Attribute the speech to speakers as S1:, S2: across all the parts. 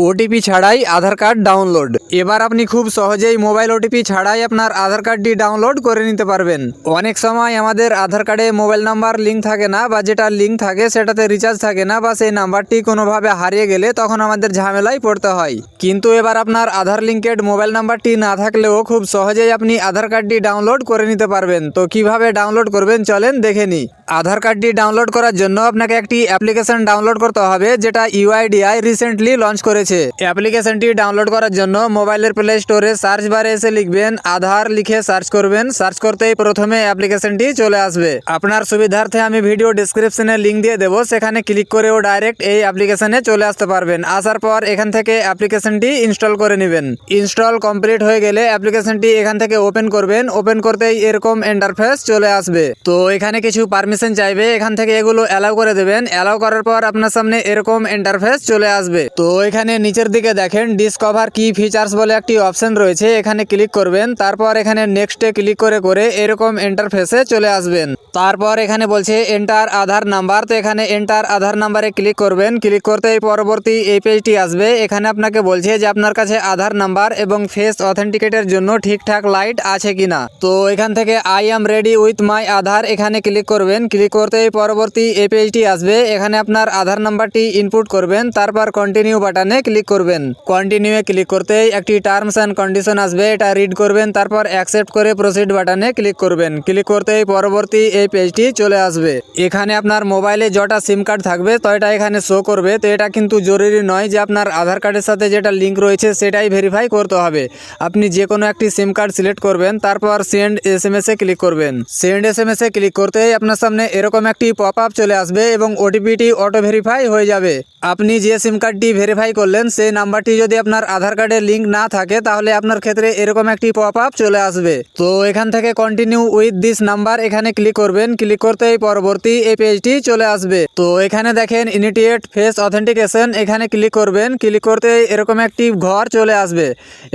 S1: OTP ছাড়াই আধার card download. এবার আপনি খুব সহজেই মোবাইল ওটিপি ছাড়াই আপনার আধার কার্ডটি ডাউনলোড করে নিতে পারবেন। অনেক সময় আমাদের আধার কার্ডে মোবাইল নাম্বার লিঙ্ক থাকে না, বা যেটা লিঙ্ক থাকে সেটাতে রিচার্জ থাকে না, বা সেই নাম্বারটি কোনোভাবে হারিয়ে গেলে তখন আমাদের ঝামেলায় পড়তে হয়। কিন্তু এবার আপনার আধার লিঙ্কেড মোবাইল নাম্বারটি না থাকলেও খুব সহজেই আপনি আধার কার্ডটি ডাউনলোড করে নিতে পারবেন। তো কিভাবে ডাউনলোড করবেন চলেন দেখে নিই। আধার কার্ডটি ডাউনলোড করার জন্য আপনাকে একটি অ্যাপ্লিকেশন ডাউনলোড করতে হবে, যেটা ইউআইডিআই রিসেন্টলি লঞ্চ করেছে। অ্যাপ্লিকেশনটি ডাউনলোড করার জন্য মোবাইলের প্লে স্টোরে সার্চ বারে এসে লিখবেন আধার, লিখে সার্চ করবেন। সার্চ করতেই প্রথমে অ্যাপ্লিকেশনটি চলে আসবে। আপনার সুবিধার্থে আমি ভিডিও ডেসক্রিপশনে লিঙ্ক দিয়ে দেবো, সেখানে ক্লিক করেও ডাইরেক্ট এই অ্যাপ্লিকেশনে চলে আসতে পারবেন। আসার পর এখান থেকে অ্যাপ্লিকেশনটি ইনস্টল করে নেবেন। ইনস্টল কমপ্লিট হয়ে গেলে অ্যাপ্লিকেশনটি এখান থেকে ওপেন করবেন। ওপেন করতেই এরকম ইন্টারফেস চলে আসবে। তো এখানে কিছু পারমিশন চাইবে, এখান থেকে এগুলো অ্যালাউ করে দেবেন। অ্যালাউ করার পর আপনার সামনে এরকম ইন্টারফেস চলে আসবে। তো এখানে নিচের দিকে দেখেন ডিসকভার কি ফিচার্স বলে একটি অপশন রয়েছে, এখানে ক্লিক করবেন। তারপর এখানে নেক্সটে ক্লিক করে এরকম ইন্টারফেসে চলে আসবেন। তারপর এখানে বলছে এন্টার আধার নাম্বার, তো এখানে এন্টার আধার নাম্বারে ক্লিক করবেন। ক্লিক করতেই পরবর্তী এই পেজটি আসবে। এখানে আপনাকে বলছে যে আপনার কাছে আধার নাম্বার এবং ফেস অথেন্টিকেটের জন্য ঠিকঠাক লাইট আছে কিনা। তো এখান থেকে I am ready with my Aadhaar এখানে ক্লিক করবেন। ক্লিক করতেই পরবর্তী এই পেজটি আসবে। এখানে আপনার আধার নাম্বারটি ইনপুট করবেন, তারপর কন্টিনিউ বাটনে ক্লিক করবেন। কন্টিনিউয়ে ক্লিক করতেই একটি টার্মস অ্যান্ড কন্ডিশন আসবে, এটা রিড করবেন। তারপর অ্যাকসেপ্ট করে প্রসিড বাটনে ক্লিক করবেন। ক্লিক করতেই পরবর্তী এই পেজটি চলে আসবে। এখানে আপনার মোবাইলে যটা সিম কার্ড থাকবে তো এটা এখানে শো করবে। তো এটা কিন্তু জরুরি নয় যে আপনার আধার কার্ডের সাথে যেটা লিঙ্ক রয়েছে সেটাই ভেরিফাই করতে হবে। আপনি যে কোনো একটি সিম কার্ড সিলেক্ট করবেন, তারপর সেন্ড এসএমএস এ ক্লিক করবেন। সেন্ড এসএমএস এ ক্লিক করতেই আপনার সামনে এরকম একটি পপ আপ চলে আসবে এবং ওটিপিটি অটো ভেরিফাই হয়ে যাবে। আপনি যে সিম কার্ডটি ভেরিফাই করলেন সেই নাম্বারটি যদি আপনার আধার কার্ডে লিঙ্ক না থাকে তাহলে আপনার ক্ষেত্রে এরকম একটি পপ আপ চলে আসবে। তো এখান থেকে কন্টিনিউ উইথ দিস নাম্বার এখানে ক্লিক করবেন। ক্লিক করতেই পরবর্তী এই পেজটি চলে আসবে। তো এখানে দেখেন ইমিডিয়েট ফেস অথেন্টিকেশন এখানে ক্লিক করবেন। ক্লিক করতে এরকম একটি ঘর চলে আসবে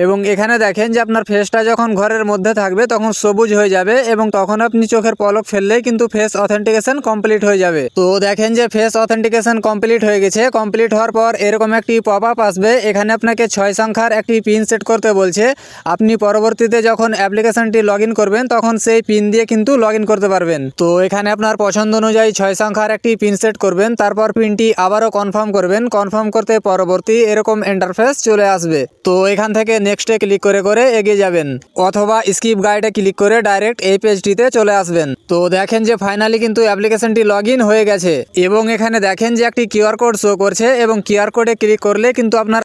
S1: এবং এখানে দেখেন যে আপনার ফেসটা যখন ঘরের মধ্যে থাকবে তখন সবুজ হয়ে যাবে এবং তখন আপনি চোখের পলক ফেললেই কিন্তু ফেস অথেন্টিকেশন কমপ্লিট হয়ে যাবে। তো দেখেন যে ফেস অথেন্টিকেশন কমপ্লিট হয়ে গেছে। কমপ্লিট হওয়ার পর এরকম একটি পপ আপ আসবে। এখানে আপনাকে 6 সংখ্যার একটি পিন সেট করতে বলছে। আপনি পরবর্তীতে যখন অ্যাপ্লিকেশনটি লগ ইন করবেন তখন সেই পিন দিয়ে কিন্তু লগ ইন করতে পারবেন। তো এখানে আপনার পছন্দ অনুযায়ী 6 সংখ্যার একটি পিন সেট করবেন। তারপর পিনটি আবারও কনফার্ম করবেন। কনফার্ম করতে পরবর্তী এরকম ইন্টারফেস চলে আসবে। তো এখান থেকে নেক্সটে ক্লিক করে এগিয়ে যাবেন, অথবা স্কিপ গাইডে ক্লিক করে ডাইরেক্ট এই পেজটিতে চলে আসবেন। তো দেখেন যে ফাইনালি কিন্তু অ্যাপ্লিকেশনটি লগ ইন হয়ে গেছে এবং এখানে দেখেন যে একটি কিউআর কোড শো করছে এবং কিউআর কোডে ক্লিক করলে কিন্তু আপনার